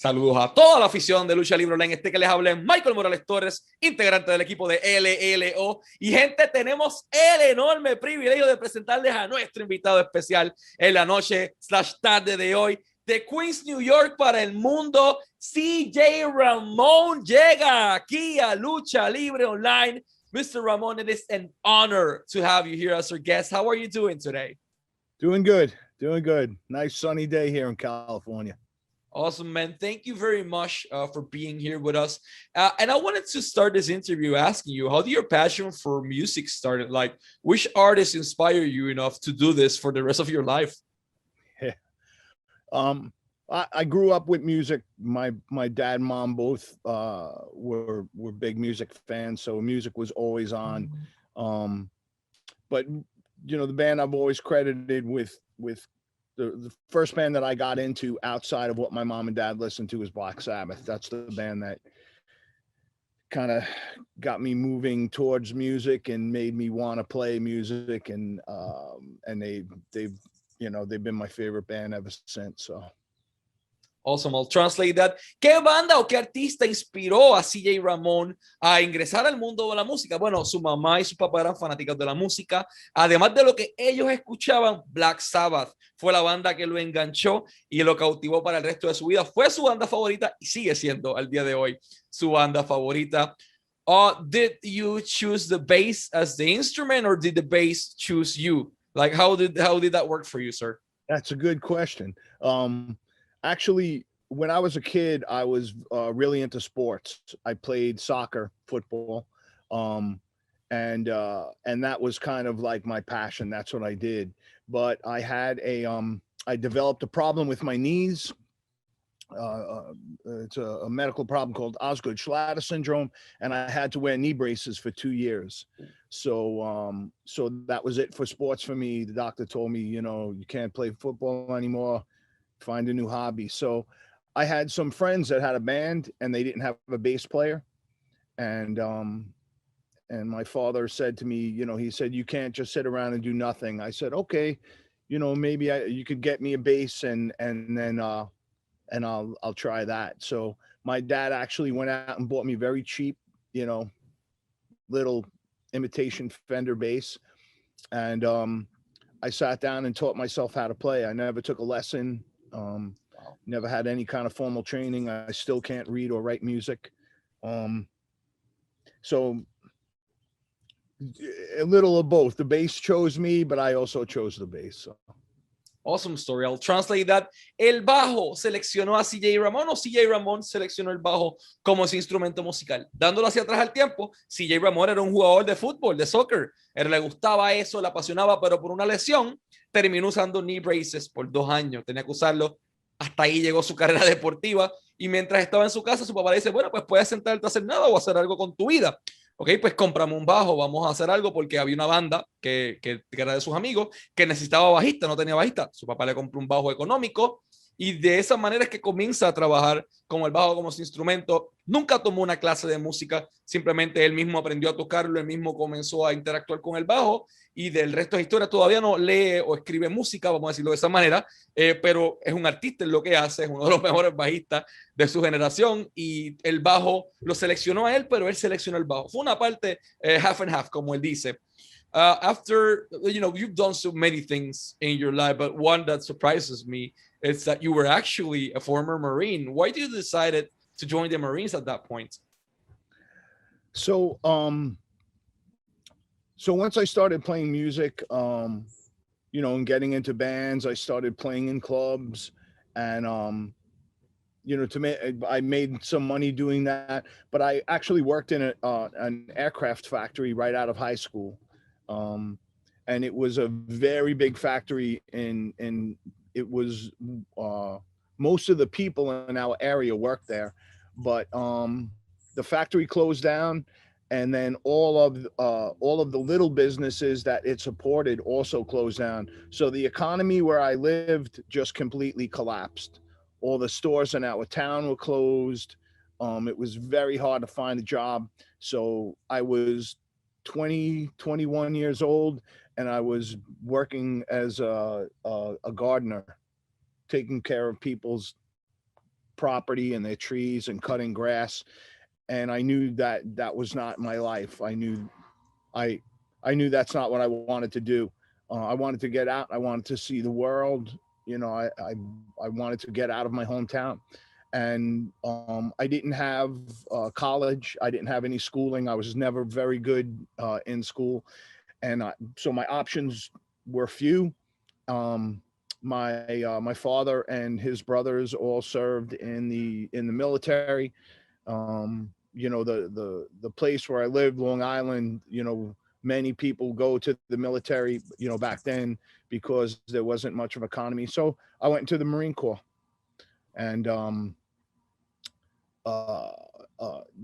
Saludos a toda la afición de Lucha Libre Online. Este que les habla es Michael Morales Torres, integrante del equipo de LLO. Y gente, tenemos el enorme privilegio de presentarles a nuestro invitado especial en la noche / tarde de hoy. De Queens, New York para el mundo, CJ Ramone llega aquí a Lucha Libre Online. Mr. Ramone, it is an honor to have you here as our guest. How are you doing today? Doing good. Nice sunny day here in California. Awesome, man. Thank you very much for being here with us. And I wanted to start this interview asking you, how did your passion for music started? Like, which artists inspire you enough to do this for the rest of your life? Yeah. I grew up with music. My dad and mom both were big music fans, so music was always on. But you know, the band I've always credited with the first band that I got into outside of what my mom and dad listened to was Black Sabbath. That's the band that kind of got me moving towards music and made me want to play music. And they've been my favorite band ever since. So. Awesome, I'll translate that. ¿Qué banda o qué artista inspiró a CJ Ramone a ingresar al mundo de la música? Bueno, su mamá y su papá eran fanáticos de la música. Además de lo que ellos escuchaban, Black Sabbath fue la banda que lo enganchó y lo cautivó para el resto de su vida. Fue su banda favorita y sigue siendo al día de hoy su banda favorita. Did you choose the bass as the instrument, or did the bass choose you? Like, how did that work for you, sir? That's a good question. Actually, when I was a kid, I was really into sports. I played soccer, football, and that was kind of like my passion. That's what I did. But I had I developed a problem with my knees. It's a medical problem called Osgood-Schlatter syndrome, and I had to wear knee braces for 2 years. So that was it for sports for me. The doctor told me, you know, you can't play football anymore. Find a new hobby. So I had some friends that had a band and they didn't have a bass player. And my father said to me, you know, he said, you can't just sit around and do nothing. I said, okay, you know, maybe you could get me a bass and then I'll try that. So my dad actually went out and bought me very cheap, you know, little imitation Fender bass. And I sat down and taught myself how to play. I never took a lesson. Never had any kind of formal training. I still can't read or write music. So a little of both. The bass chose me, but I also chose the bass. So. Awesome story. I'll translate that. El bajo seleccionó a CJ Ramone, o CJ Ramone seleccionó el bajo como su instrumento musical. Dándolo hacia atrás al tiempo, CJ Ramone era un jugador de fútbol, de soccer. Él le gustaba eso, le apasionaba, pero por una lesión terminó usando knee braces por 2 años. Tenía que usarlo. Hasta ahí llegó su carrera deportiva. Y mientras estaba en su casa, su papá le dice, bueno, pues puedes sentarte a hacer nada o hacer algo con tu vida. Ok, pues compramos un bajo, vamos a hacer algo, porque había una banda que era de sus amigos que necesitaba bajista, no tenía bajista. Su papá le compró un bajo económico y de esa manera es que comienza a trabajar con el bajo como su instrumento. Nunca tomó una clase de música, simplemente él mismo aprendió a tocarlo, él mismo comenzó a interactuar con el bajo y del resto de historia. Todavía no lee o escribe música, vamos a decirlo de esa manera, pero es un artista en lo que hace, es uno de los mejores bajistas de su generación y el bajo lo seleccionó a él, pero él seleccionó el bajo. Fue una parte half and half, como él dice. After, you know, you've done so many things in your life, but one that surprises me is that you were actually a former Marine. Why did you decide to join the Marines at that point? So once I started playing music, you know, and getting into bands, I started playing in clubs, and you know, I made some money doing that. But I actually worked in an aircraft factory right out of high school, and it was a very big factory, and it was most of the people in our area worked there, but the factory closed down. And then all of the little businesses that it supported also closed down. So the economy where I lived just completely collapsed. All the stores in our town were closed. It was very hard to find a job. So I was 21 years old, and I was working as a gardener, taking care of people's property and their trees and cutting grass. And I knew that that was not my life. I I knew that's not what I wanted to do. I wanted to get out. I wanted to see the world. You know, I wanted to get out of my hometown. And I didn't have college. I didn't have any schooling. I was never very good in school, and so my options were few. Um, my father and his brothers all served in the military. You know, the place where I lived, Long Island, you know, many people go to the military, you know, back then because there wasn't much of economy. So I went into the Marine Corps, and uh,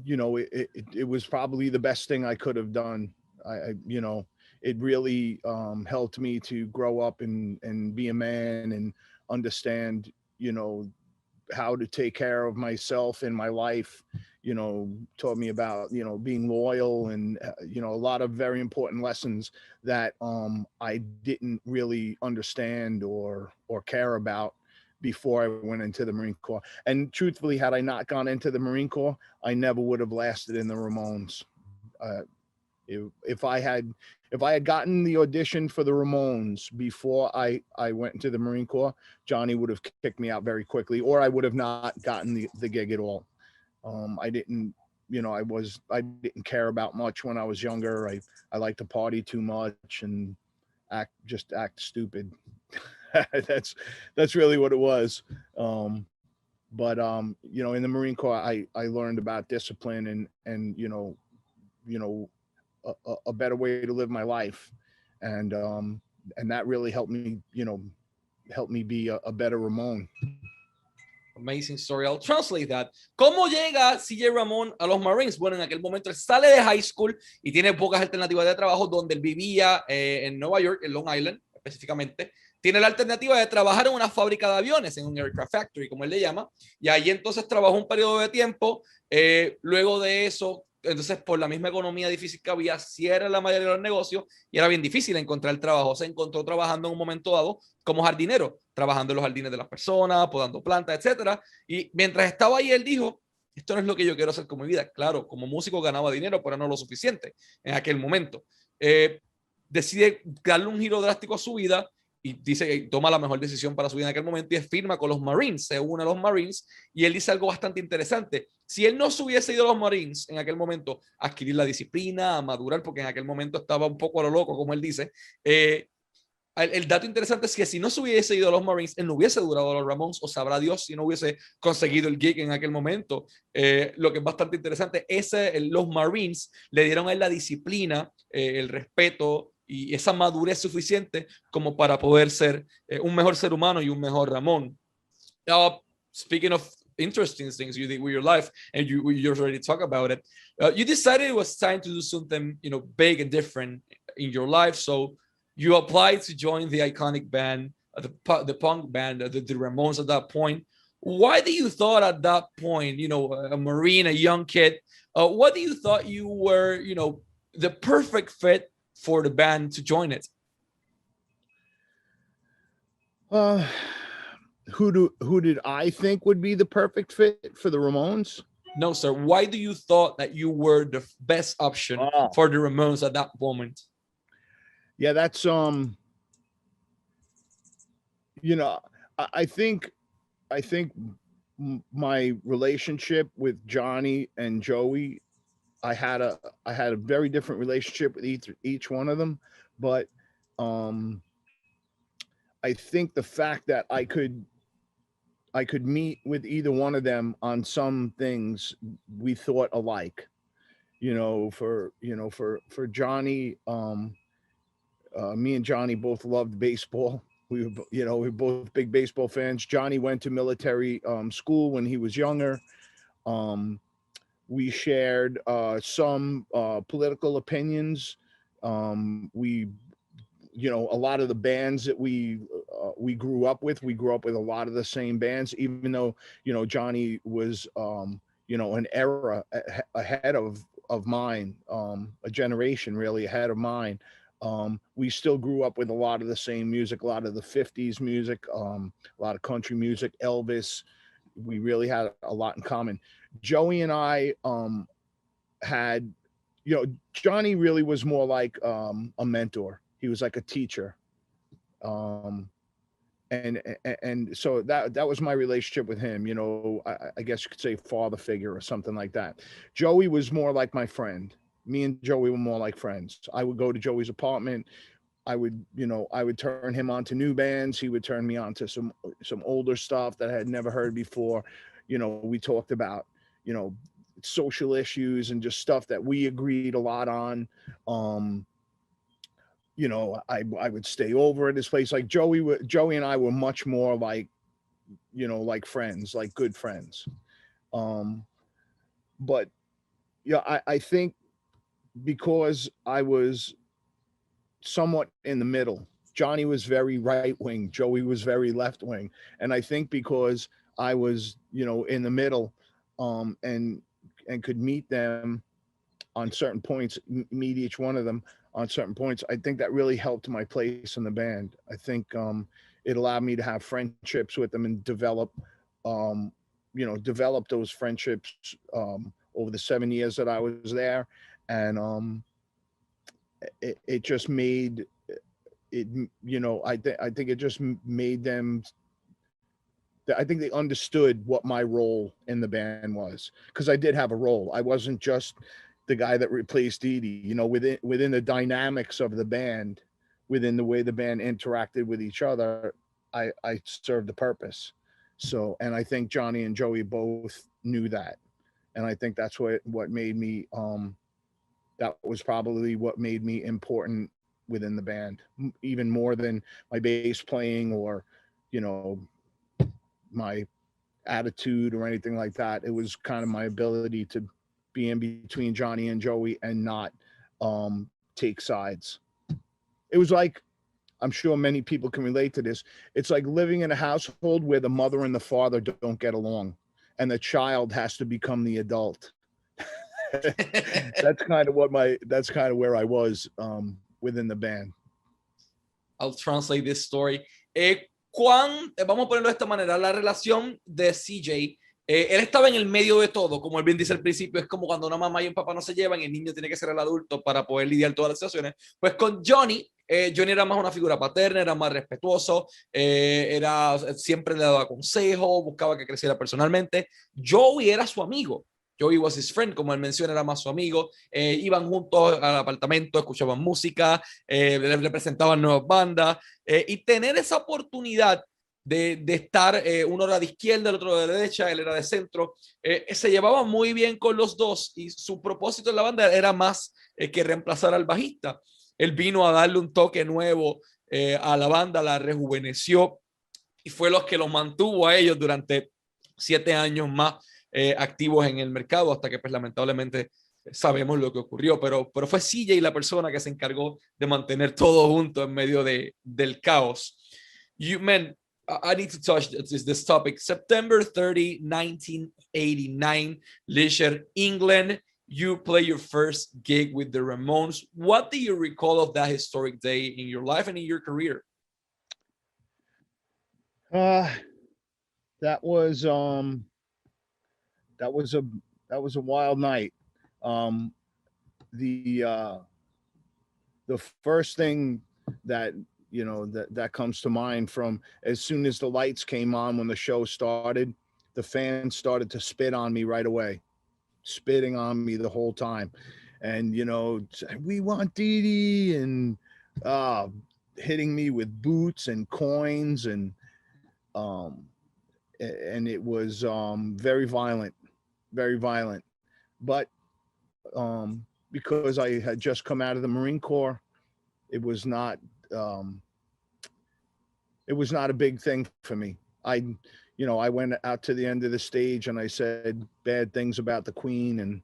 you know, it was probably the best thing I could have done. You know, it really helped me to grow up and be a man and understand, you know, how to take care of myself in my life. You know, taught me about, you know, being loyal and you know, a lot of very important lessons that I didn't really understand or care about before I went into the Marine Corps. And truthfully, had I not gone into the Marine Corps, I never would have lasted in the Ramones. Uh, if I had gotten the audition for the Ramones before I went into the Marine Corps, Johnny would have kicked me out very quickly, or I would have not gotten the gig at all. I didn't, you know, I didn't care about much when I was younger. I liked to party too much and act stupid. That's really what it was. But you know, in the Marine Corps, I learned about discipline and you know a better way to live my life, and that really helped me, you know, help me be a better Ramone. Amazing story. I'll translate that. ¿Cómo llega CJ Ramone a los Marines? Bueno, en aquel momento él sale de high school y tiene pocas alternativas de trabajo, donde él vivía en Nueva York, en Long Island específicamente. Tiene la alternativa de trabajar en una fábrica de aviones, en un aircraft factory, como él le llama, y ahí entonces trabajó un periodo de tiempo. Luego de eso, entonces por la misma economía difícil que había, cierra la mayoría de los negocios y era bien difícil encontrar trabajo. Se encontró trabajando en un momento dado como jardinero, trabajando en los jardines de las personas, podando plantas, etcétera. Y mientras estaba ahí, él dijo, esto no es lo que yo quiero hacer con mi vida. Claro, como músico ganaba dinero, pero no lo suficiente en aquel momento. Decide darle un giro drástico a su vida y dice que toma la mejor decisión para su vida en aquel momento y es firma con los Marines, se une a los Marines, y él dice algo bastante interesante. Si él no se hubiese ido a los Marines en aquel momento, a adquirir la disciplina, a madurar, porque en aquel momento estaba un poco a lo loco, como él dice, el dato interesante es que si no se hubiese ido a los Marines, él no hubiese durado a los Ramones, o sabrá Dios si no hubiese conseguido el gig en aquel momento. Lo que es bastante interesante es los Marines le dieron a él la disciplina, el respeto y esa madurez suficiente como para poder ser un mejor ser humano y un mejor Ramón. Speaking of interesting things you did with your life, and you already talk about it, you decided it was time to do something, you know, big and different in your life. So you applied to join the iconic band, the punk band, the Ramones at that point. Why do you thought at that point, you know, a Marine, a young kid, what do you thought you were, you know, the perfect fit for the band to join it? Who did I think would be the perfect fit for the Ramones? No, sir. Why do you thought that you were the best option for the Ramones at that moment? Yeah, that's you know, I think my relationship with Johnny and Joey, I had a very different relationship with each one of them, but I think the fact that I could meet with either one of them on some things, we thought alike. You know, for Johnny, me and Johnny both loved baseball. We were both big baseball fans. Johnny went to military school when he was younger. We shared some political opinions. We, you know, a lot of the bands that we grew up with a lot of the same bands, even though, you know, Johnny was, you know, an era ahead of mine, a generation really ahead of mine. We still grew up with a lot of the same music, a lot of the 50s music, a lot of country music, Elvis, we really had a lot in common. Joey and I had, you know, Johnny really was more like a mentor. He was like a teacher. And so that was my relationship with him. You know, I guess you could say father figure or something like that. Joey was more like my friend. Me and Joey were more like friends. I would go to Joey's apartment. I would, you know, I would turn him on to new bands. He would turn me on to some older stuff that I had never heard before. You know, we talked about, you know, social issues and just stuff that we agreed a lot on. You know, I would stay over at his place. Like Joey and I were much more like, you know, like friends, like good friends. But yeah, I think because I was somewhat in the middle, Johnny was very right wing, Joey was very left wing. And I think because I was, you know, in the middle, and could meet them on certain points, meet each one of them on certain points, I think that really helped my place in the band. I think it allowed me to have friendships with them and develop, you know, develop those friendships over the 7 years that I was there. And it just made it, you know, I think it just made them, I think they understood what my role in the band was, because I did have a role. I wasn't just the guy that replaced Dee Dee. You know, within the dynamics of the band, within the way the band interacted with each other, I served the purpose. So, and I think Johnny and Joey both knew that, and I think that's what made me that was probably what made me important within the band, even more than my bass playing or, you know, my attitude or anything like that. It was kind of my ability to be in between Johnny and Joey and not take sides. It was like, I'm sure many people can relate to this. It's like living in a household where the mother and the father don't get along, and the child has to become the adult. That's kind of where I was within the band. I'll translate this story. Vamos a ponerlo de esta manera, la relación de CJ, él estaba en el medio de todo, como él bien dice al principio, es como cuando una mamá y un papá no se llevan y el niño tiene que ser el adulto para poder lidiar todas las situaciones. Pues con Johnny, Johnny era más una figura paterna, era más respetuoso, siempre le daba consejos, buscaba que creciera personalmente. Joey era su amigo. Joey was his friend, como él menciona, era más su amigo. Iban juntos al apartamento, escuchaban música, le presentaban nuevas bandas. Y tener esa oportunidad de estar uno era de izquierda, el otro de derecha, él era de centro, se llevaba muy bien con los dos y su propósito en la banda era más que reemplazar al bajista. Él vino a darle un toque nuevo a la banda, la rejuveneció y fue los que los mantuvo a ellos durante 7 años más activos en el mercado hasta que pues lamentablemente sabemos lo que ocurrió, pero fue CJ la persona que se encargó de mantener todo junto en medio del caos. Man, I need to touch this topic. September 30, 1989, Leisure, England. You play your first gig with the Ramones. What do you recall of that historic day in your life and in your career? That was a wild night. The first thing that, you know, that comes to mind, from as soon as the lights came on when the show started, the fans started to spit on me right away, spitting on me the whole time. And, you know, we want Dee Dee, and hitting me with boots and coins, and it was very violent, very violent. But because I had just come out of the Marine Corps, it was not a big thing for me. I went out to the end of the stage and I said bad things about the Queen, and,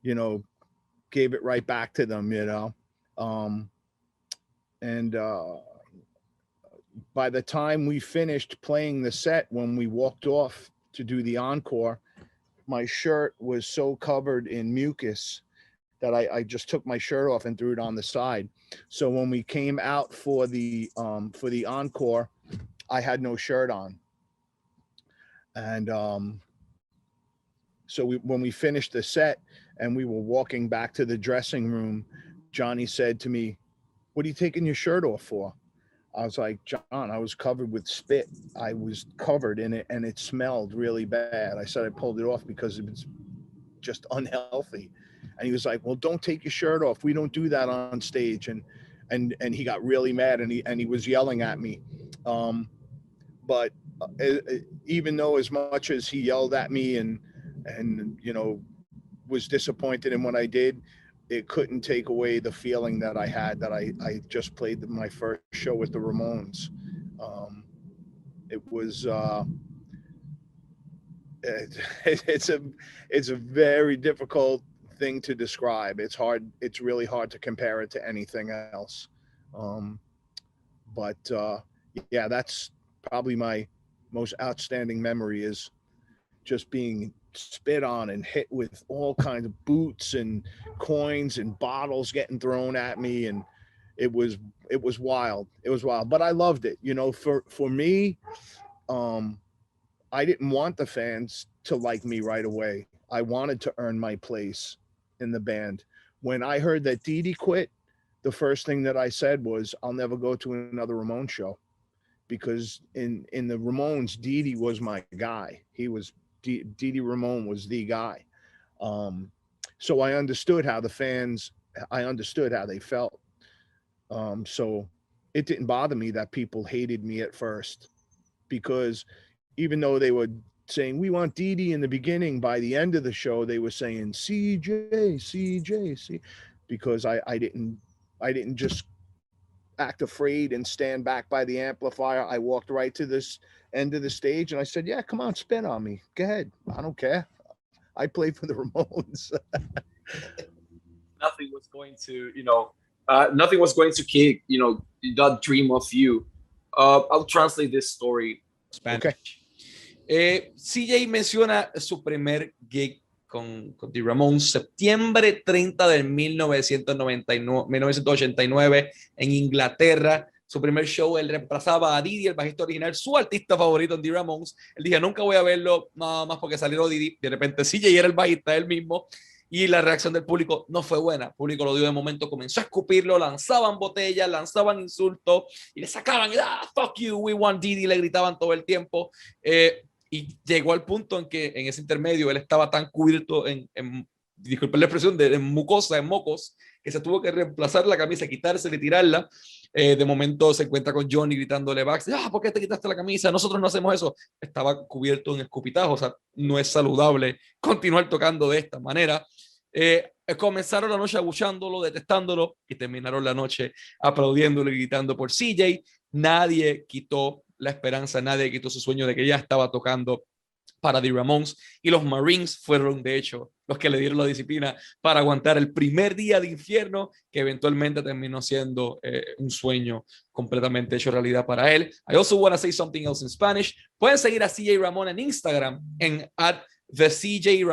you know, gave it right back to them, you know. And by the time we finished playing the set, when we walked off to do the encore, my shirt was so covered in mucus that I just took my shirt off and threw it on the side. So when we came out for the encore, I had no shirt on. And so when we finished the set and we were walking back to the dressing room, Johnny said to me, "What are you taking your shirt off for?" I was like, "John, I was covered with spit. I was covered in it and it smelled really bad." I said I pulled it off because it was just unhealthy. And he was like, "Well, don't take your shirt off. We don't do that on stage." And he got really mad and he was yelling at me. But even though as much as he yelled at me and you know was disappointed in what I did, it couldn't take away the feeling that I had that I just played my first show with the Ramones. It was it's a very difficult thing to describe. It's hard. It's really hard to compare it to anything else. But yeah, that's probably my most outstanding memory is just being spit on and hit with all kinds of boots and coins and bottles getting thrown at me, and it was wild. It was wild, but I loved it. You know, for me, I didn't want the fans to like me right away. I wanted to earn my place in the band. When I heard that Dee Dee quit, the first thing that I said was, "I'll never go to another Ramones show," because in the Ramones, Dee Dee was my guy. He was Dee Dee Ramone was the guy. So I understood how the fans. I understood how they felt. So it didn't bother me that people hated me at first, because even though they were saying we want Dee Dee in the beginning, by the end of the show they were saying CJ, CJ, C, because I didn't just act afraid and stand back by the amplifier. I walked right to this end of the stage and I said, "Yeah, come on, spin on me. Go ahead. I don't care. I play for the Ramones." Nothing was going to, nothing was going to kick, that dream of you. I'll translate this story Spanish. Okay. CJ menciona su primer gig con The Ramones, septiembre 30 del 1989 en Inglaterra. Su primer show, él reemplazaba a Didi, el bajista original, su artista favorito en The Ramones. Él dije, nunca voy a verlo nada más porque salieron Didi. De repente CJ era el bajista él mismo y la reacción del público no fue buena. El público lo dio de momento, comenzó a escupirlo, lanzaban botellas, lanzaban insultos y le sacaban, fuck you, we want Didi, le gritaban todo el tiempo. Y llegó al punto en que en ese intermedio él estaba tan cubierto disculpen la expresión, en mucosa, en mocos, que se tuvo que reemplazar la camisa, quitársela y tirarla. De momento se encuentra con Johnny gritándole back, ¿por qué te quitaste la camisa? Nosotros no hacemos eso. Estaba cubierto en escupitajo, o sea, no es saludable continuar tocando de esta manera. Comenzaron la noche abuchándolo, detestándolo, y terminaron la noche aplaudiéndolo y gritando por CJ. Nadie quitó la esperanza, nadie quitó su sueño de que ya estaba tocando para The Ramones, y los Marines fueron de hecho los que le dieron la disciplina para aguantar el primer día de infierno que eventualmente terminó siendo un sueño completamente hecho realidad para él. I also want to say something else in Spanish. Pueden seguir a CJ Ramone en Instagram en @TheCJ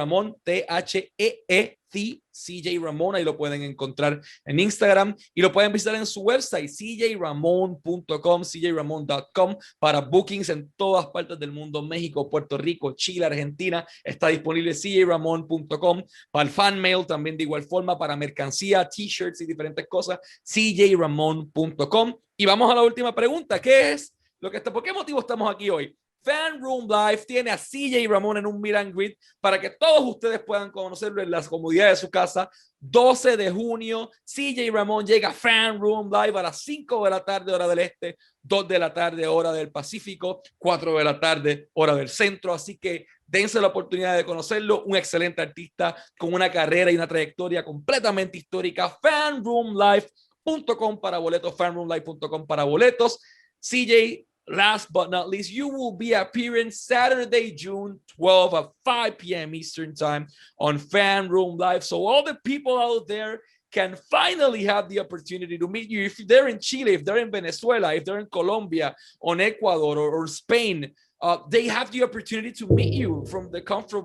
THEE CJ Ramone, ahí lo pueden encontrar en Instagram y lo pueden visitar en su website cjramone.com, cjramone.com para bookings en todas partes del mundo, México, Puerto Rico, Chile, Argentina. Está disponible cjramone.com. Para el fan mail también de igual forma, para mercancía, t-shirts y diferentes cosas, cjramone.com. Y vamos a la última pregunta, ¿qué es por qué motivo estamos aquí hoy? Fan Room Live tiene a CJ Ramone en un meet and greet para que todos ustedes puedan conocerlo en las comodidades de su casa. 12 de junio, CJ Ramone llega a Fan Room Live a las 5 de la tarde, hora del este, 2 de la tarde, hora del Pacífico, 4 de la tarde, hora del centro. Así que dense la oportunidad de conocerlo. Un excelente artista con una carrera y una trayectoria completamente histórica. fanroomlive.com para boletos, fanroomlive.com para boletos. CJ, last but not least, you will be appearing Saturday, June 12 at 5 p.m. Eastern Time on Fan Room Live. So all the people out there can finally have the opportunity to meet you. If they're in Chile, if they're in Venezuela, if they're in Colombia, on Ecuador or Spain, they have the opportunity to meet you from the comfort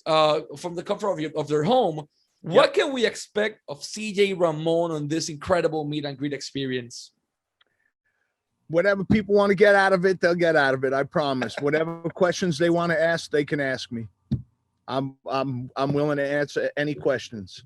of their home. What can we expect of CJ Ramone on this incredible meet and greet experience? whatever people want to get out of it, they'll get out of it. I promise. Whatever questions they want to ask, they can ask me. I'm willing to answer any questions.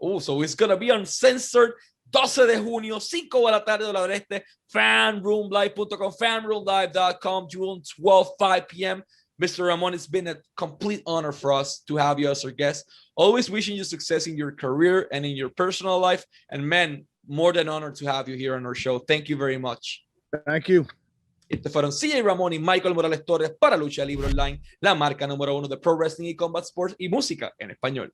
Oh, so it's gonna be uncensored. 12 de junio, 5 de la tarde, hora del este, fanroomlive.com, fanroomlive.com, June 12, 5 p.m. Mr. Ramone, it's been a complete honor for us to have you as our guest. Always wishing you success in your career and in your personal life. And man, more than honored to have you here on our show. Thank you very much. Thank you. Estos fueron CJ Ramone y Michael Morales Torres para Lucha Libre Online, la marca número 1 de Pro Wrestling y Combat Sports y música en español.